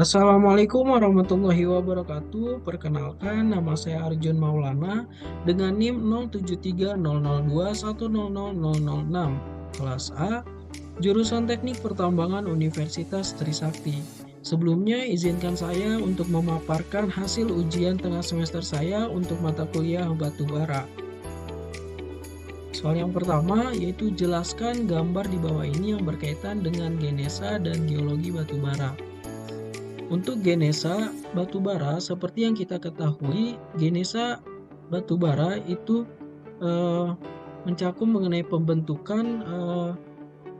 Assalamualaikum warahmatullahi wabarakatuh. Perkenalkan, nama saya Arjun Maulana dengan NIM 073002100006, kelas A, jurusan Teknik Pertambangan Universitas Trisakti. Sebelumnya, izinkan saya untuk memaparkan hasil ujian tengah semester saya untuk mata kuliah batubara. Soal yang pertama yaitu jelaskan gambar di bawah ini yang berkaitan dengan genesa dan geologi batubara. Untuk genesa batubara, seperti yang kita ketahui, genesa batubara itu eh, mencakup mengenai pembentukan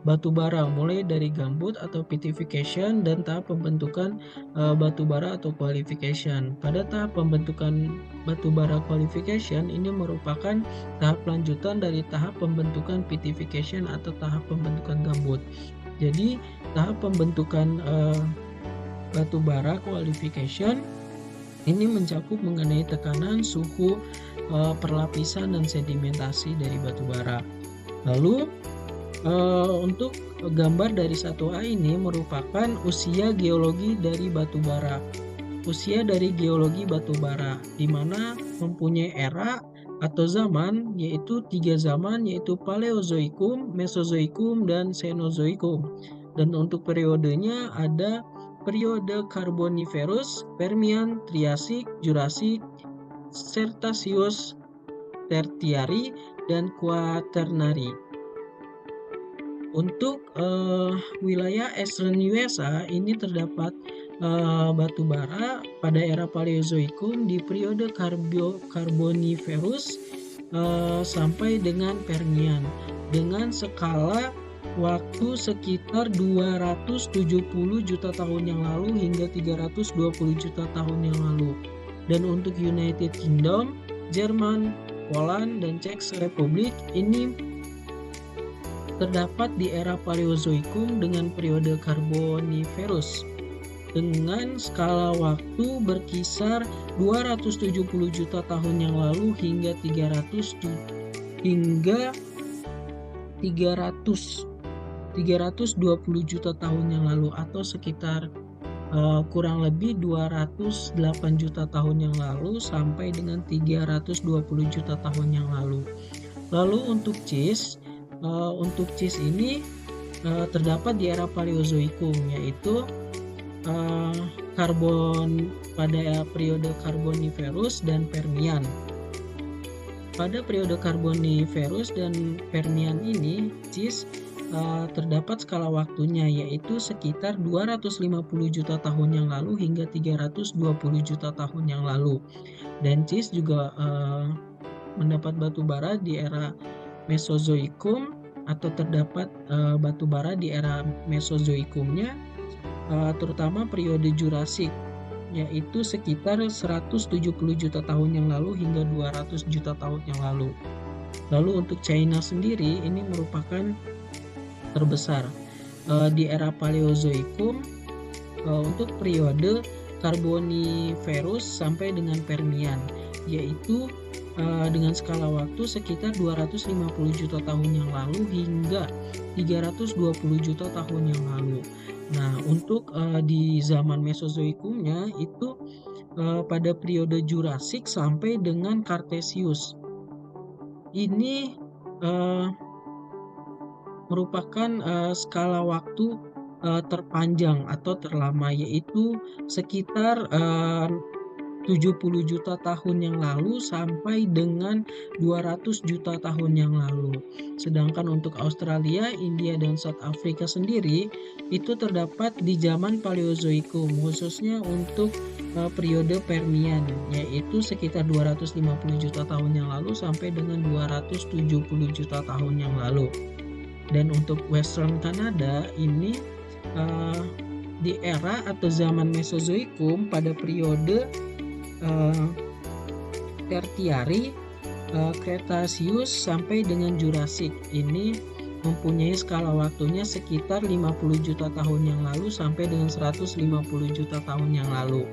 batubara, mulai dari gambut atau petrification dan tahap pembentukan batubara atau qualification. Pada tahap pembentukan batubara qualification ini merupakan tahap lanjutan dari tahap pembentukan petrification atau tahap pembentukan gambut. Jadi tahap pembentukan batubara qualification ini mencakup mengenai tekanan, suhu, perlapisan, dan sedimentasi dari batubara. Lalu untuk gambar dari 1A ini merupakan usia geologi dari batubara. Usia dari geologi batubara di mana mempunyai era atau zaman, yaitu 3 zaman, yaitu Paleozoikum, Mesozoikum, dan Cenozoikum. Dan untuk periodenya ada periode Carboniferous, Permian, Triasik, Jurassic, Cretaceous, Tertiary, dan Quaternary. Untuk wilayah Eastern USA ini terdapat batu bara pada era Paleozoikum di periode Carboniferous sampai dengan Permian dengan skala waktu sekitar 270 juta tahun yang lalu hingga 320 juta tahun yang lalu. Dan untuk United Kingdom, Jerman, Poland, dan Czech Republic ini terdapat di era Paleozoikum dengan periode Carboniferous dengan skala waktu berkisar 270 juta tahun yang lalu hingga 320 juta tahun yang lalu, atau sekitar kurang lebih 208 juta tahun yang lalu sampai dengan 320 juta tahun yang lalu. Lalu untuk cis ini terdapat di era Paleozoikum, yaitu karbon pada periode Carboniferous dan Permian. Pada periode Carboniferous dan Permian ini, cis terdapat skala waktunya yaitu sekitar 250 juta tahun yang lalu hingga 320 juta tahun yang lalu. Dan cis juga mendapat batu bara di era Mesozoikum, atau terdapat batu bara di era Mesozoikumnya, terutama periode Jurassic, yaitu sekitar 170 juta tahun yang lalu hingga 200 juta tahun yang lalu. Lalu untuk China sendiri ini merupakan terbesar di era Paleozoikum untuk periode Carboniferous sampai dengan Permian, yaitu dengan skala waktu sekitar 250 juta tahun yang lalu hingga 320 juta tahun yang lalu. Nah, untuk di zaman Mesozoikumnya itu pada periode Jurassic sampai dengan Cretaceous. Ini merupakan skala waktu terpanjang atau terlama, yaitu sekitar 70 juta tahun yang lalu sampai dengan 200 juta tahun yang lalu. Sedangkan untuk Australia, India, dan South Africa sendiri itu terdapat di zaman Paleozoikum, khususnya untuk periode Permian, yaitu sekitar 250 juta tahun yang lalu sampai dengan 270 juta tahun yang lalu. Dan untuk Western Canada ini di era atau zaman Mesozoikum pada periode Tertiary, Cretaceous sampai dengan Jurassic ini mempunyai skala waktunya sekitar 50 juta tahun yang lalu sampai dengan 150 juta tahun yang lalu.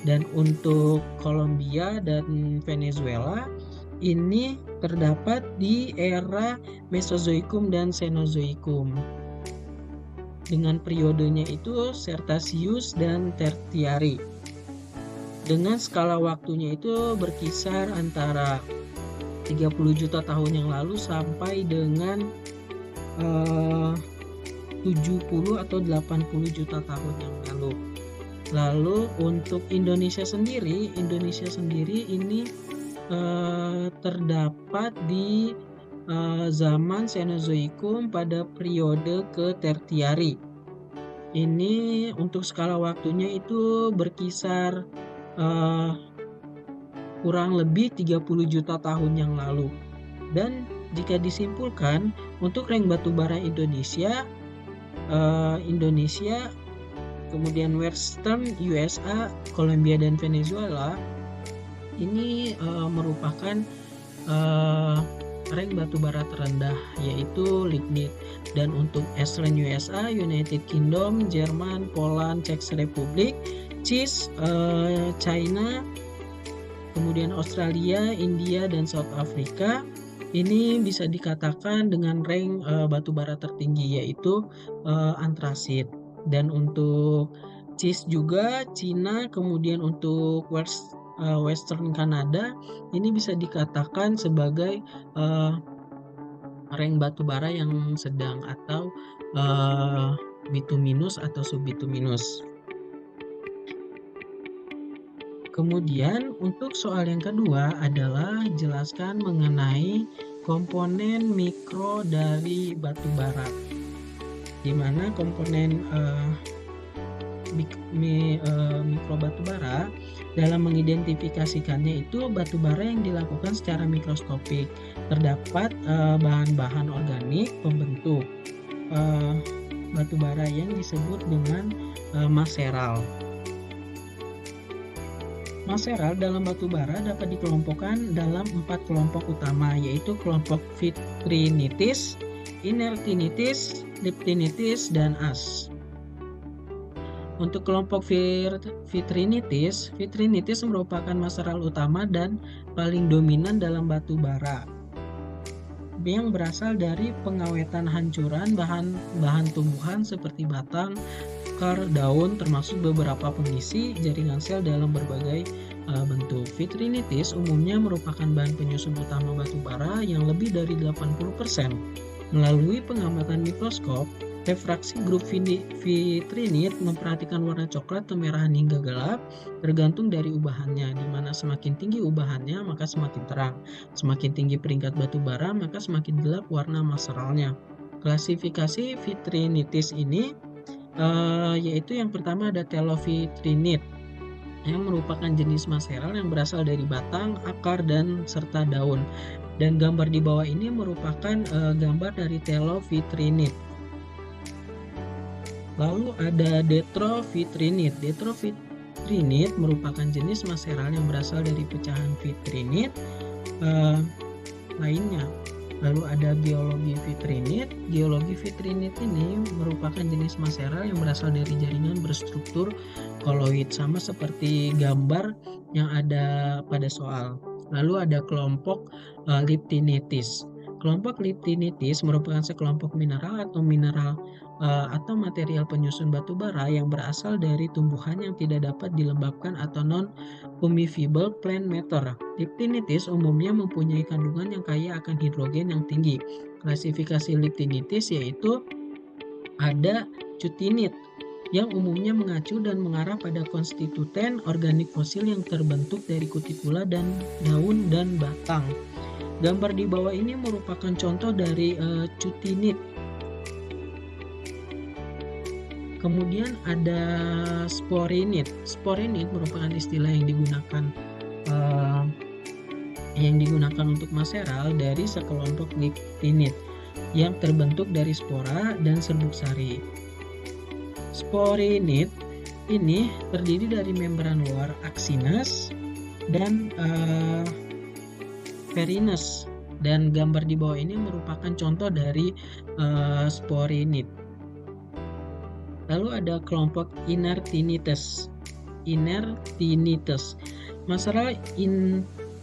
Dan untuk Colombia dan Venezuela ini terdapat di era Mesozoikum dan Cenozoikum. dengan periodenya itu Cretaceous dan Tertiary. Dengan skala waktunya itu berkisar antara 30 juta tahun yang lalu sampai dengan 70 atau 80 juta tahun yang lalu. Lalu untuk Indonesia sendiri ini terdapat di zaman Cenozoikum pada periode ke Tertiary. Ini untuk skala waktunya itu berkisar kurang lebih 30 juta tahun yang lalu. Dan jika disimpulkan untuk ring batubara Indonesia, kemudian Western USA, Colombia dan Venezuela ini merupakan ring batubara terendah, yaitu lignit. Dan untuk Eastern USA, United Kingdom, Jerman, Poland, Czech Republic, China, kemudian Australia, India, dan South Africa ini bisa dikatakan dengan rank batubara tertinggi, yaitu antrasit. Dan untuk CIS juga Cina, kemudian untuk Western Canada ini bisa dikatakan sebagai rank batubara yang sedang atau bituminus atau subbituminus. Kemudian untuk soal yang kedua adalah jelaskan mengenai komponen mikro dari batubara, di mana komponen mikro batubara dalam mengidentifikasikannya itu batubara yang dilakukan secara mikroskopik. Terdapat bahan-bahan organik pembentuk batubara yang disebut dengan maseral. Maseral dalam batubara dapat dikelompokkan dalam 4 kelompok utama, yaitu kelompok vitrinitis, inertinitis, liptinitis, dan as. Untuk kelompok vitrinitis merupakan maseral utama dan paling dominan dalam batubara, yang berasal dari pengawetan hancuran bahan tumbuhan seperti batang, akar, daun, termasuk beberapa pengisi jaringan sel dalam berbagai bentuk. Vitrinitis umumnya merupakan bahan penyusun utama batubara yang lebih dari 80%. Melalui pengamatan mikroskop, refraksi grup vitrinit memperhatikan warna coklat, kemerahan hingga gelap tergantung dari ubahannya, di mana semakin tinggi ubahannya maka semakin terang. Semakin tinggi peringkat batubara maka semakin gelap warna maseralnya. Klasifikasi vitrinitis ini yaitu yang pertama ada telovitrinit, yang merupakan jenis maseral yang berasal dari batang, akar, dan serta daun. Dan gambar di bawah ini merupakan gambar dari telovitrinit. Lalu ada detrovitrinit. Detrovitrinit merupakan jenis maseral yang berasal dari pecahan vitrinit lainnya. Lalu ada geologi vitrinit. Geologi vitrinit ini merupakan jenis maseral yang berasal dari jaringan berstruktur koloid, sama seperti gambar yang ada pada soal. Lalu ada kelompok liptinitis. Kelompok liptinitis merupakan sekelompok mineral atau material penyusun batubara yang berasal dari tumbuhan yang tidak dapat dilembabkan atau non-permeable plant matter. Liptinitis umumnya mempunyai kandungan yang kaya akan hidrogen yang tinggi. Klasifikasi liptinitis yaitu ada cutinit, yang umumnya mengacu dan mengarah pada konstituen organik fosil yang terbentuk dari kutikula dan daun dan batang. Gambar di bawah ini merupakan contoh dari cutinit. Kemudian ada sporinit. Sporinit merupakan istilah yang digunakan untuk maseral dari sekelompok liptinit yang terbentuk dari spora dan serbuk sari. Sporinit ini terdiri dari membran luar aksinas dan perinus, dan gambar di bawah ini merupakan contoh dari sporinit. Lalu ada kelompok inertinites. Maseral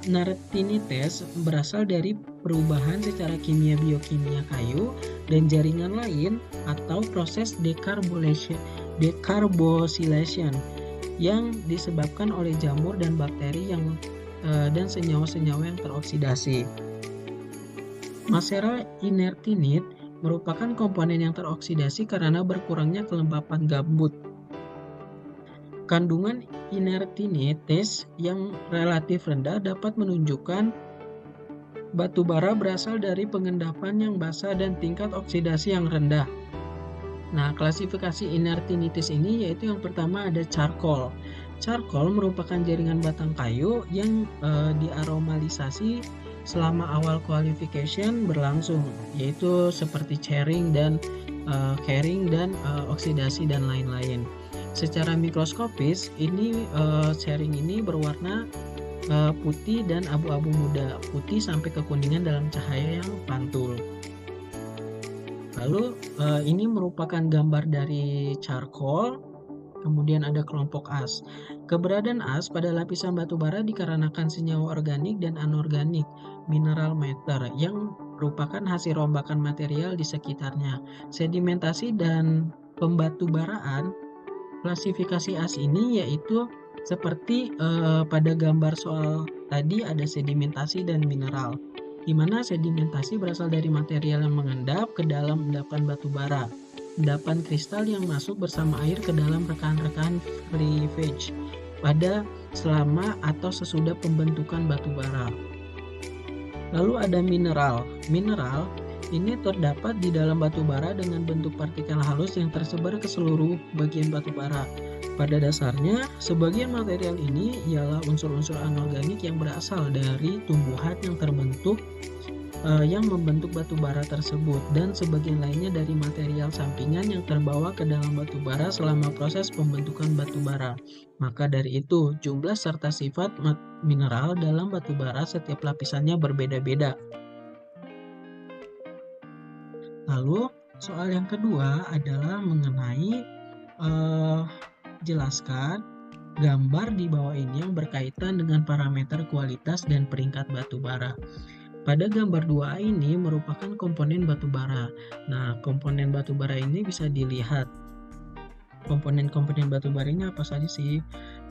inertinitas berasal dari perubahan secara kimia biokimia kayu dan jaringan lain atau proses decarboxylation yang disebabkan oleh jamur dan bakteri dan senyawa-senyawa yang teroksidasi. Maseral inertinit merupakan komponen yang teroksidasi karena berkurangnya kelembapan gambut. Kandungan inertinitas yang relatif rendah dapat menunjukkan batu bara berasal dari pengendapan yang basah dan tingkat oksidasi yang rendah. Nah, klasifikasi inertinitas ini yaitu yang pertama ada charcoal. Charcoal merupakan jaringan batang kayu yang diaromalisasi selama awal qualification berlangsung, yaitu seperti carring dan oksidasi dan lain-lain. Secara mikroskopis, sharing ini berwarna putih dan abu-abu muda, putih sampai kekuningan dalam cahaya yang pantul. Lalu ini merupakan gambar dari charcoal. Kemudian ada kelompok as. Keberadaan as pada lapisan batu bara dikarenakan senyawa organik dan anorganik, mineral matter, yang merupakan hasil rombakan material di sekitarnya. Sedimentasi dan pembatubaraan. Klasifikasi as ini yaitu seperti pada gambar soal tadi ada sedimentasi dan mineral, di mana sedimentasi berasal dari material yang mengendap ke dalam endapan batu bara, endapan kristal yang masuk bersama air ke dalam rekan-rekan cleavage pada selama atau sesudah pembentukan batu bara. Lalu ada mineral. Mineral ini terdapat di dalam batu bara dengan bentuk partikel halus yang tersebar ke seluruh bagian batu bara. Pada dasarnya, sebagian material ini ialah unsur-unsur anorganik yang berasal dari tumbuhan yang yang membentuk batu bara tersebut, dan sebagian lainnya dari material sampingan yang terbawa ke dalam batu bara selama proses pembentukan batu bara. Maka dari itu, jumlah serta sifat mineral dalam batu bara setiap lapisannya berbeda-beda. Lalu soal yang kedua adalah mengenai jelaskan gambar di bawah ini yang berkaitan dengan parameter kualitas dan peringkat batu bara. Pada gambar 2A ini merupakan komponen batu bara. Nah, komponen batu bara ini bisa dilihat. Komponen-komponen batu bara ini apa saja sih?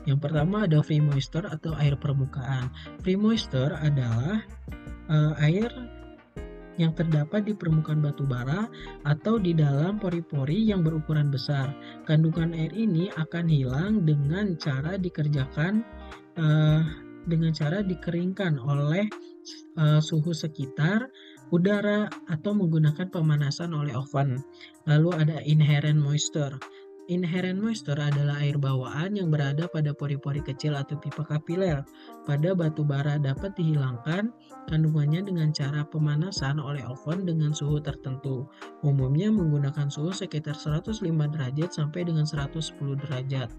Yang pertama ada free moisture atau air permukaan. Free moisture adalah air yang terdapat di permukaan batu bara atau di dalam pori-pori yang berukuran besar. Kandungan air ini akan hilang dengan cara dikeringkan oleh suhu sekitar, udara, atau menggunakan pemanasan oleh oven. Lalu ada inherent moisture. Inherent moisture adalah air bawaan yang berada pada pori-pori kecil atau pipa kapiler pada batu bara, dapat dihilangkan kandungannya dengan cara pemanasan oleh oven dengan suhu tertentu, umumnya menggunakan suhu sekitar 105 derajat sampai dengan 110 derajat.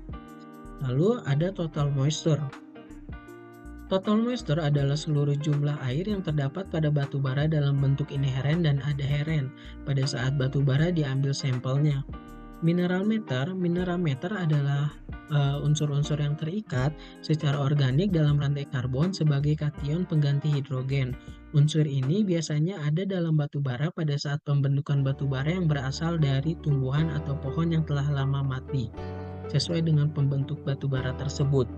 Lalu ada total moisture. Total moisture adalah seluruh jumlah air yang terdapat pada batu bara dalam bentuk inherent dan adherent pada saat batu bara diambil sampelnya. Mineral matter adalah unsur-unsur yang terikat secara organik dalam rantai karbon sebagai kation pengganti hidrogen. Unsur ini biasanya ada dalam batu bara pada saat pembentukan batu bara yang berasal dari tumbuhan atau pohon yang telah lama mati, sesuai dengan pembentuk batu bara tersebut.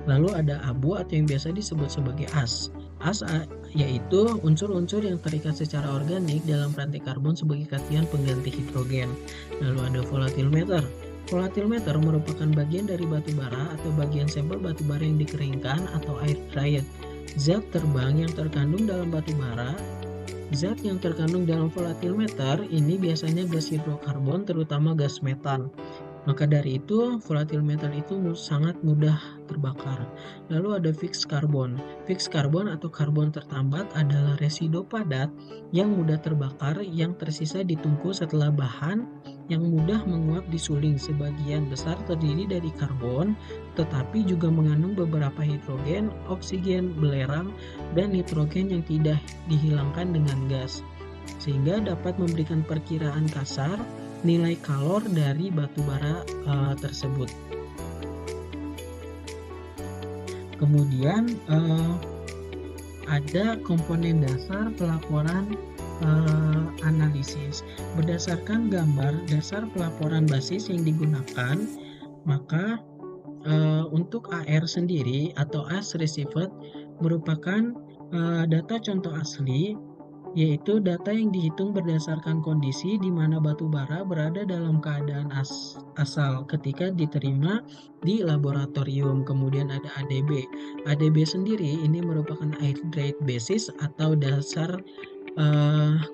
Lalu ada abu atau yang biasa disebut sebagai as. As yaitu unsur-unsur yang terikat secara organik dalam rantai karbon sebagai kation pengganti hidrogen. Lalu ada volatile matter. Volatile matter merupakan bagian dari batu bara atau bagian sampel batu bara yang dikeringkan atau air dried. Zat terbang yang terkandung dalam batu bara. Zat yang terkandung dalam volatile matter ini biasanya gas hidrokarbon, terutama gas metan. Maka dari itu, volatile matter itu sangat mudah terbakar. Lalu ada fixed carbon. Fixed carbon atau karbon tertambat adalah residu padat yang mudah terbakar yang tersisa di tungku setelah bahan yang mudah menguap di suling. Sebagian besar terdiri dari karbon, tetapi juga mengandung beberapa hidrogen, oksigen, belerang, dan nitrogen yang tidak dihilangkan dengan gas, sehingga dapat memberikan perkiraan kasar nilai kalor dari batu bara tersebut. Kemudian ada komponen dasar pelaporan analisis. Berdasarkan gambar dasar pelaporan basis yang digunakan, maka untuk AR sendiri atau as received merupakan data contoh asli, yaitu data yang dihitung berdasarkan kondisi di mana batu bara berada dalam keadaan asal ketika diterima di laboratorium. Kemudian ada ADB. ADB sendiri ini merupakan hydrate basis atau dasar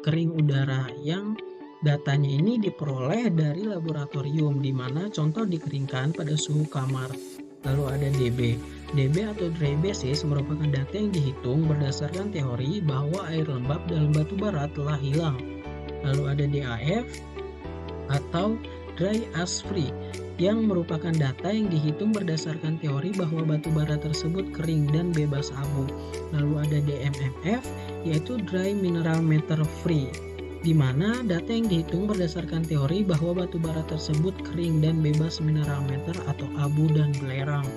kering udara yang datanya ini diperoleh dari laboratorium, di mana contoh dikeringkan pada suhu kamar. Lalu ada DB. DB atau dry basis merupakan data yang dihitung berdasarkan teori bahwa air lembab dalam batu bara telah hilang. Lalu ada DAF atau dry as free yang merupakan data yang dihitung berdasarkan teori bahwa batu bara tersebut kering dan bebas abu. Lalu ada DMMF yaitu dry mineral matter free, di mana data yang dihitung berdasarkan teori bahwa batu bara tersebut kering dan bebas mineral matter atau abu dan belerang.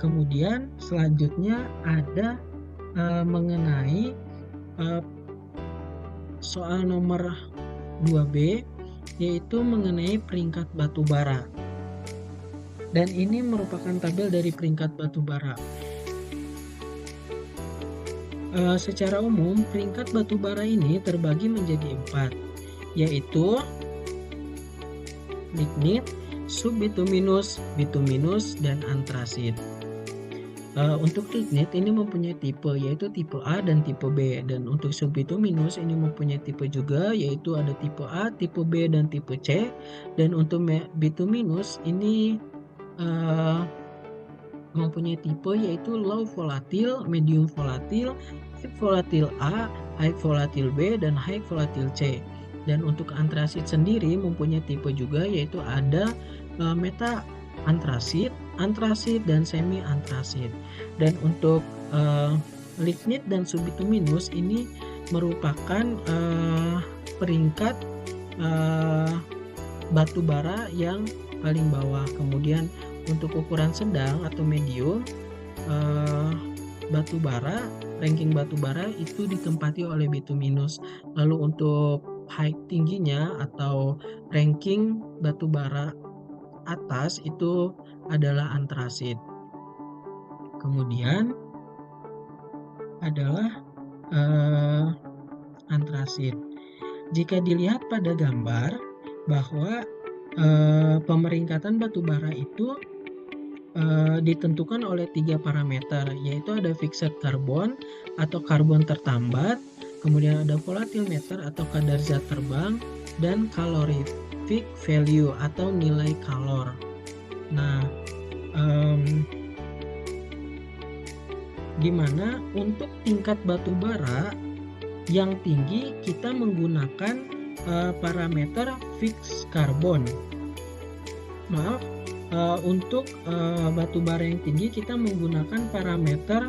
Kemudian selanjutnya ada mengenai soal nomor 2B, yaitu mengenai peringkat batu bara. Dan ini merupakan tabel dari peringkat batu bara. Secara umum, peringkat batu bara ini terbagi menjadi 4, yaitu lignit, subbituminus, bituminus, dan antrasit. Untuk lignit ini mempunyai tipe, yaitu tipe A dan tipe B, dan untuk subbituminus ini mempunyai tipe juga, yaitu ada tipe A, tipe B, dan tipe C. Dan untuk bituminus ini mempunyai tipe, yaitu low volatil, medium volatil, high volatil A, high volatil B, dan high volatil C. Dan untuk antrasit sendiri mempunyai tipe juga, yaitu ada meta antrasit, antrasit, dan semi antrasit. Dan untuk lignit dan subbituminus ini merupakan peringkat batu bara yang paling bawah. Kemudian untuk ukuran sedang atau medium, batu bara, ranking batu bara itu ditempati oleh bituminus. Lalu untuk high tingginya atau ranking batu bara atas itu adalah antrasit. Kemudian adalah antrasit. Jika dilihat pada gambar bahwa pemeringkatan batu bara itu ditentukan oleh 3 parameter, yaitu ada fixed karbon atau karbon tertambat, kemudian ada volatimeter atau kadar zat terbang, dan calorific value atau nilai kalor. Nah, dimana untuk tingkat batu bara yang tinggi kita menggunakan parameter fixed karbon. Untuk batu bara yang tinggi kita menggunakan parameter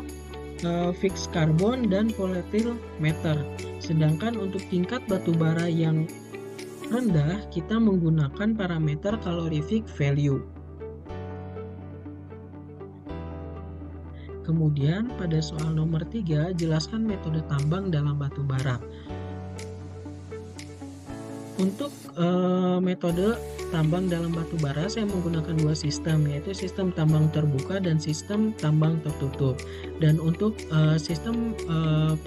fixed karbon dan volatimeter. Sedangkan untuk tingkat batu bara yang rendah kita menggunakan parameter calorific value. Kemudian pada soal nomor 3, jelaskan metode tambang dalam batu bara. Untuk metode tambang dalam batu bara saya menggunakan 2 sistem, yaitu sistem tambang terbuka dan sistem tambang tertutup. Dan untuk sistem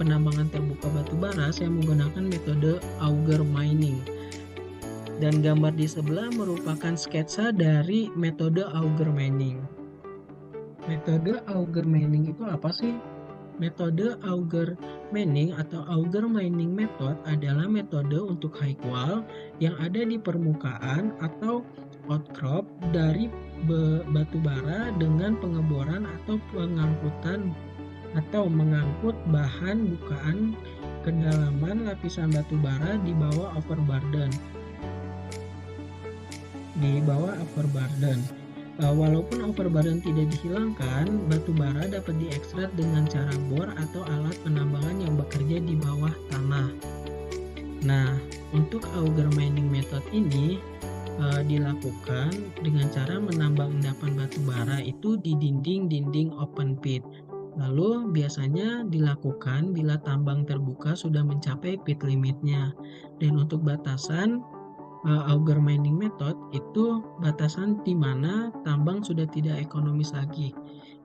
penambangan terbuka batu bara saya menggunakan metode auger mining. Dan gambar di sebelah merupakan sketsa dari metode auger mining. Metode auger mining itu apa sih? Metode auger mining atau auger mining method adalah metode untuk high wall yang ada di permukaan atau outcrop dari batu bara dengan pengeboran atau pengangkutan atau mengangkut bahan bukaan kedalaman lapisan batu bara di bawah overburden. Walaupun overburden tidak dihilangkan, batu bara dapat diekstrak dengan cara bor atau alat penambangan yang bekerja di bawah tanah. Nah, untuk auger mining method ini dilakukan dengan cara menambang endapan batu bara itu di dinding-dinding open pit. Lalu biasanya dilakukan bila tambang terbuka sudah mencapai pit limitnya. Dan untuk batasan auger mining method itu batasan di mana tambang sudah tidak ekonomis lagi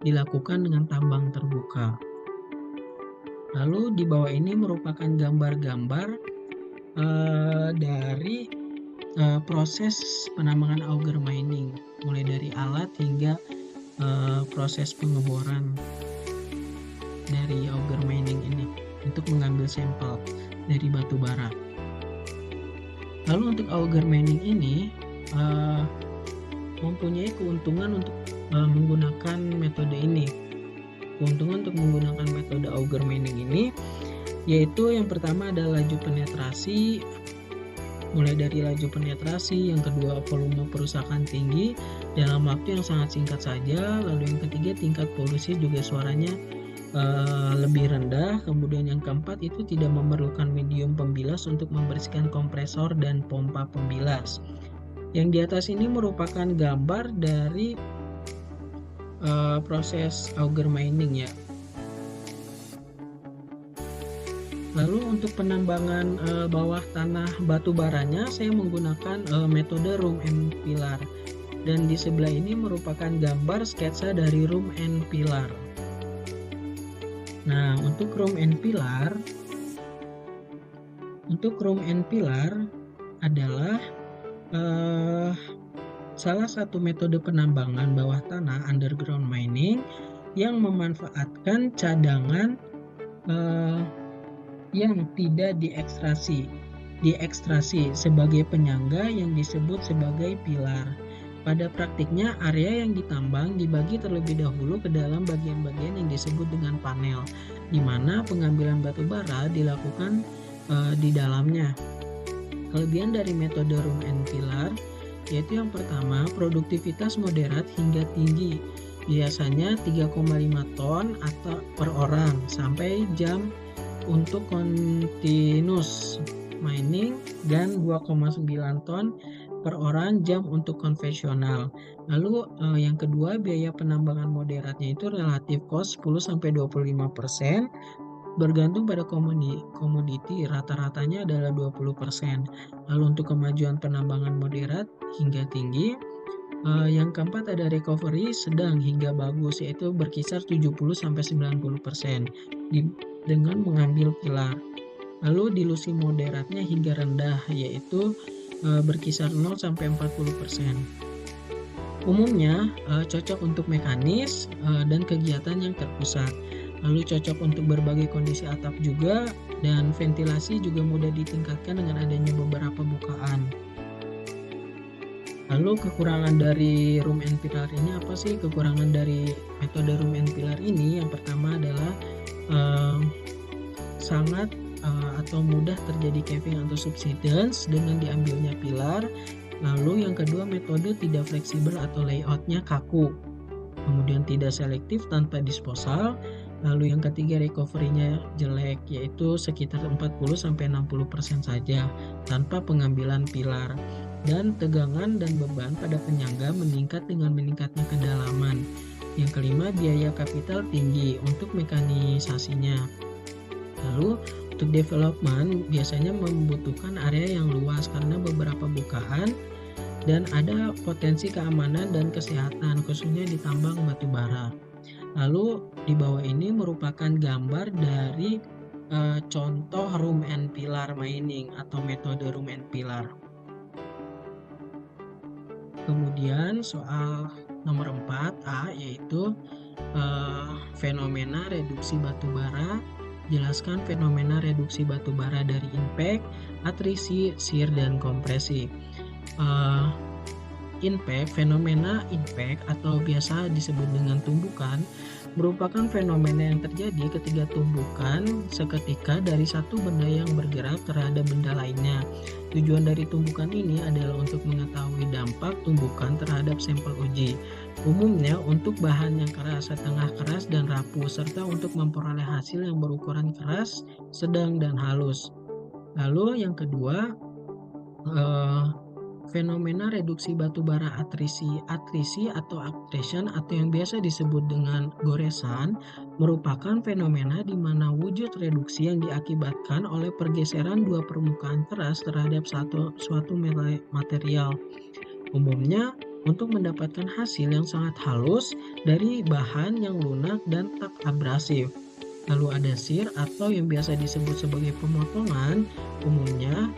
dilakukan dengan tambang terbuka. Lalu di bawah ini merupakan gambar-gambar dari proses penambangan auger mining, mulai dari alat hingga proses pengeboran dari auger mining ini untuk mengambil sampel dari batu bara. Lalu untuk auger mining ini mempunyai keuntungan untuk menggunakan metode ini. Keuntungan untuk menggunakan metode auger mining ini yaitu yang pertama adalah laju penetrasi, mulai dari laju penetrasi, yang kedua volume perusakan tinggi dalam waktu yang sangat singkat saja, lalu yang ketiga tingkat polusi juga suaranya lebih rendah, kemudian yang keempat itu tidak memerlukan medium pembilas untuk membersihkan kompresor dan pompa pembilas. Yang di atas ini merupakan gambar dari proses auger mining ya. Lalu untuk penambangan bawah tanah batu baranya saya menggunakan metode room and pillar. Dan di sebelah ini merupakan gambar sketsa dari room and pillar. Nah, untuk room and pillar adalah salah satu metode penambangan bawah tanah underground mining yang memanfaatkan cadangan yang tidak diekstrasi sebagai penyangga yang disebut sebagai pilar. Pada praktiknya, area yang ditambang dibagi terlebih dahulu ke dalam bagian-bagian yang disebut dengan panel, di mana pengambilan batu bara dilakukan di dalamnya. Kelebihan dari metode room and pillar yaitu yang pertama, produktivitas moderat hingga tinggi, biasanya 3,5 ton atau per orang sampai jam untuk continuous mining dan 2,9 ton per orang jam untuk konvensional. Lalu yang kedua, biaya penambangan moderatnya itu relatif cost 10-25%, bergantung pada komoditi, rata-ratanya adalah 20%. Lalu untuk kemajuan penambangan moderat hingga tinggi, yang keempat ada recovery sedang hingga bagus, yaitu berkisar 70-90% dengan mengambil pilar. Lalu dilusi moderatnya hingga rendah, yaitu berkisar 0-40%. Umumnya cocok untuk mekanis dan kegiatan yang terpusat. Lalu cocok untuk berbagai kondisi atap juga, dan ventilasi juga mudah ditingkatkan dengan adanya beberapa bukaan. Lalu kekurangan dari room and pillar ini apa sih? Kekurangan dari metode room and pillar ini yang pertama adalah sangat atau mudah terjadi caving atau subsidence dengan diambilnya pilar. Lalu yang kedua, metode tidak fleksibel atau layoutnya kaku, kemudian tidak selektif tanpa disposal. Lalu yang ketiga, recovery-nya jelek, yaitu sekitar 40-60% saja tanpa pengambilan pilar. Dan tegangan dan beban pada penyangga meningkat dengan meningkatnya kedalaman. Yang kelima, biaya kapital tinggi untuk mekanisasinya. Lalu untuk development biasanya membutuhkan area yang luas karena beberapa bukaan dan ada potensi keamanan dan kesehatan khususnya di tambang batu bara. Lalu di bawah ini merupakan gambar dari contoh room and pillar mining atau metode room and pillar. Kemudian soal nomor 4A yaitu fenomena reduksi batu bara. Jelaskan fenomena reduksi batu bara dari impact, atrisi, shear, dan kompresi. Fenomena impact atau biasa disebut dengan tumbukan merupakan fenomena yang terjadi ketika tumbukan seketika dari satu benda yang bergerak terhadap benda lainnya. Tujuan dari tumbukan ini adalah untuk mengetahui dampak tumbukan terhadap sampel uji, umumnya untuk bahan yang keras, setengah keras, dan rapuh, serta untuk memperoleh hasil yang berukuran keras, sedang, dan halus. Lalu yang kedua, fenomena reduksi batubara atrisi atau accretion atau yang biasa disebut dengan goresan merupakan fenomena di mana wujud reduksi yang diakibatkan oleh pergeseran dua permukaan keras terhadap suatu material. Umumnya untuk mendapatkan hasil yang sangat halus dari bahan yang lunak dan tak abrasif. Lalu ada shear atau yang biasa disebut sebagai pemotongan. Umumnya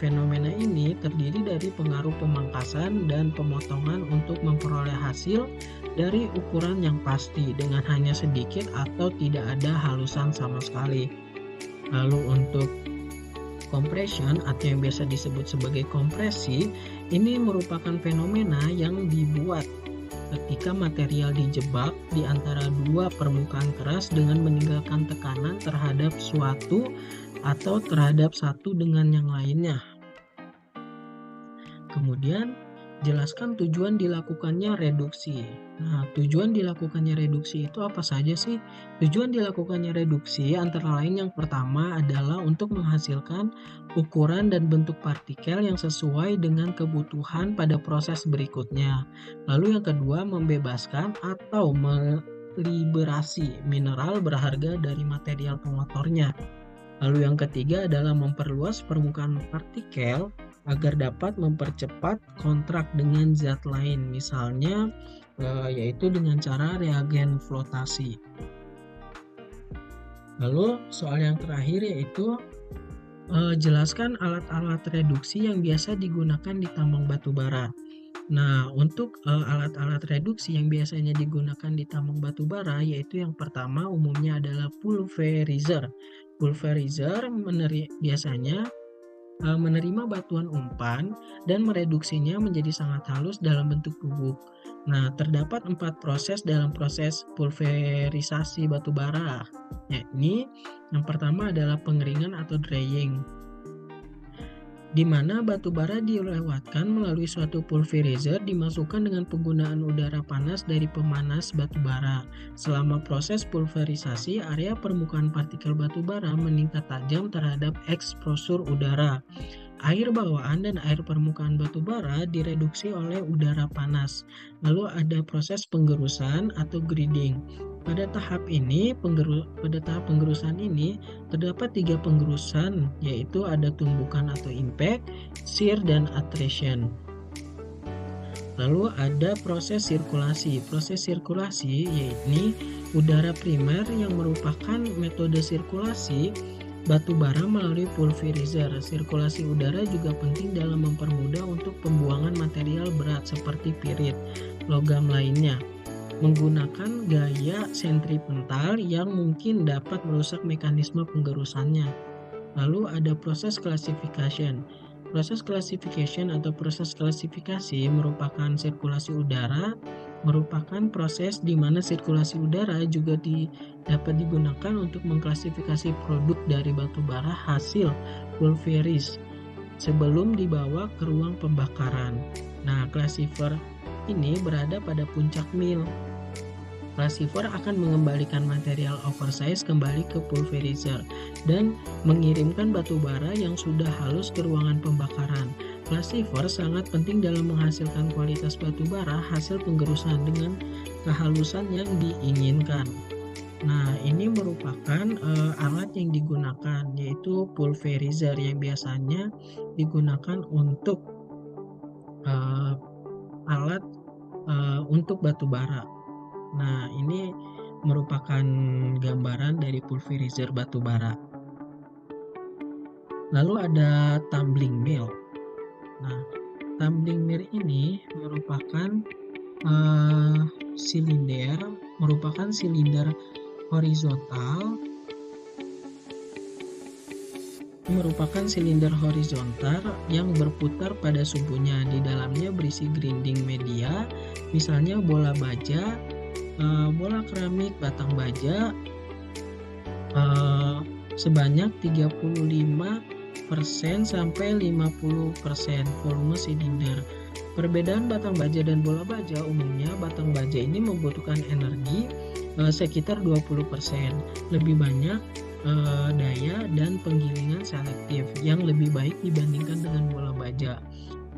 fenomena ini terdiri dari pengaruh pemangkasan dan pemotongan untuk memperoleh hasil dari ukuran yang pasti dengan hanya sedikit atau tidak ada halusan sama sekali. Lalu untuk compression atau yang biasa disebut sebagai kompresi, ini merupakan fenomena yang dibuat ketika material dijebak di antara dua permukaan keras dengan meninggalkan tekanan terhadap suatu atau terhadap satu dengan yang lainnya. Kemudian, jelaskan tujuan dilakukannya reduksi. Nah, tujuan dilakukannya reduksi itu apa saja sih? Tujuan dilakukannya reduksi antara lain yang pertama adalah untuk menghasilkan ukuran dan bentuk partikel yang sesuai dengan kebutuhan pada proses berikutnya. Lalu yang kedua, membebaskan atau meliberasi mineral berharga dari material pengotornya. Lalu yang ketiga adalah memperluas permukaan partikel agar dapat mempercepat kontrak dengan zat lain, misalnya yaitu dengan cara reagen flotasi. Lalu soal yang terakhir yaitu jelaskan alat-alat reduksi yang biasa digunakan di tambang batu bara. Nah, untuk alat-alat reduksi yang biasanya digunakan di tambang batu bara yaitu yang pertama umumnya adalah pulverizer. Pulverizer biasanya menerima batuan umpan dan mereduksinya menjadi sangat halus dalam bentuk bubuk. Nah, terdapat 4 proses dalam proses pulverisasi batu bara, yakni yang pertama adalah pengeringan atau drying, di mana batu bara dilewatkan melalui suatu pulverizer dimasukkan dengan penggunaan udara panas dari pemanas batu bara. Selama proses pulverisasi, area permukaan partikel batu bara meningkat tajam terhadap eksposur udara. Air bawaan dan air permukaan batu bara direduksi oleh udara panas. Lalu ada proses penggerusan atau grinding. Pada tahap penggerusan ini terdapat 3 penggerusan, yaitu ada tumbukan atau impact, shear, dan attrition. Lalu ada proses sirkulasi. Proses sirkulasi yaitu udara primer yang merupakan metode sirkulasi batu bara melalui pulverizer. Sirkulasi udara juga penting dalam mempermudah untuk pembuangan material berat seperti pirit, logam lainnya, menggunakan gaya sentripetal yang mungkin dapat merusak mekanisme penggerusannya. Lalu ada proses classification. Proses classification atau proses klasifikasi merupakan sirkulasi udara, merupakan proses di mana sirkulasi udara juga dapat digunakan untuk mengklasifikasi produk dari batu bara hasil pulveris sebelum dibawa ke ruang pembakaran. Nah, classifier ini berada pada puncak mill. Classifier akan mengembalikan material oversize kembali ke pulverizer dan mengirimkan batu bara yang sudah halus ke ruangan pembakaran. Classifier sangat penting dalam menghasilkan kualitas batu bara hasil penggerusan dengan kehalusan yang diinginkan. Nah, ini merupakan alat yang digunakan, yaitu pulverizer yang biasanya digunakan untuk alat untuk batu bara. Nah, ini merupakan gambaran dari pulverizer batu bara. Lalu ada tumbling mill. Nah, tumbling mill ini merupakan silinder horizontal. Merupakan silinder horizontal yang berputar pada sumbunya. Di dalamnya berisi grinding media, misalnya bola baja, bola keramik, batang baja, sebanyak 35% sampai 50% volume silinder. Perbedaan batang baja dan bola baja, umumnya batang baja ini membutuhkan energi sekitar 20%, lebih banyak daya dan penggilingan selektif yang lebih baik dibandingkan dengan bola baja.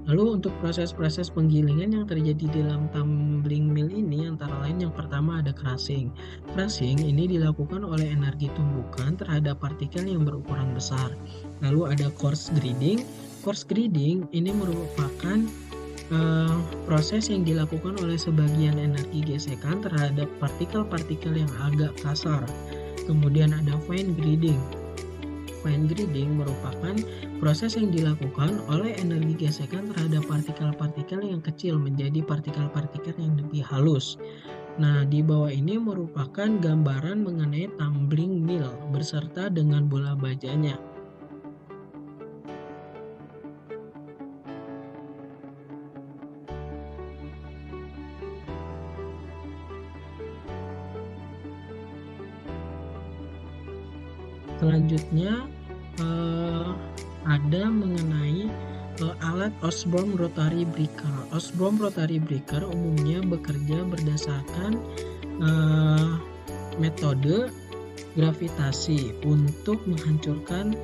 Lalu untuk proses-proses penggilingan yang terjadi di dalam tumbling mill ini antara lain yang pertama ada crushing. Crushing ini dilakukan oleh energi tumbukan terhadap partikel yang berukuran besar. Lalu ada coarse grinding. Coarse grinding ini merupakan proses yang dilakukan oleh sebagian energi gesekan terhadap partikel-partikel yang agak kasar. Kemudian ada fine grinding. Fine grinding merupakan proses yang dilakukan oleh energi gesekan terhadap partikel-partikel yang kecil menjadi partikel-partikel yang lebih halus. Nah, di bawah ini merupakan gambaran mengenai tumbling mill beserta dengan bola bajanya. Selanjutnya, ada mengenai alat Osborne Rotary Breaker. Osborne Rotary Breaker umumnya bekerja berdasarkan metode gravitasi untuk menghancurkan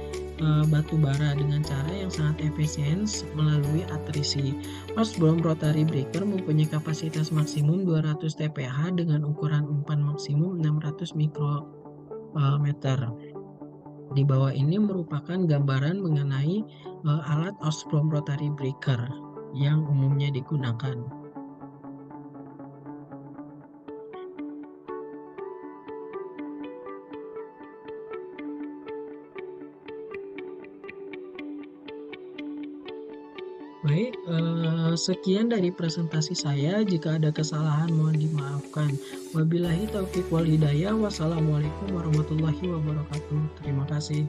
batu bara dengan cara yang sangat efisien melalui atrisi. Osborne Rotary Breaker mempunyai kapasitas maksimum 200 TPH dengan ukuran umpan maksimum 600 mikrometer. Di bawah ini merupakan gambaran mengenai alat Osborne Rotary Breaker yang umumnya digunakan. Baik, sekian dari presentasi saya. Jika ada kesalahan mohon dimaafkan. Wabillahi taufiq wal hidayah. Wassalamualaikum warahmatullahi wabarakatuh. Terima kasih.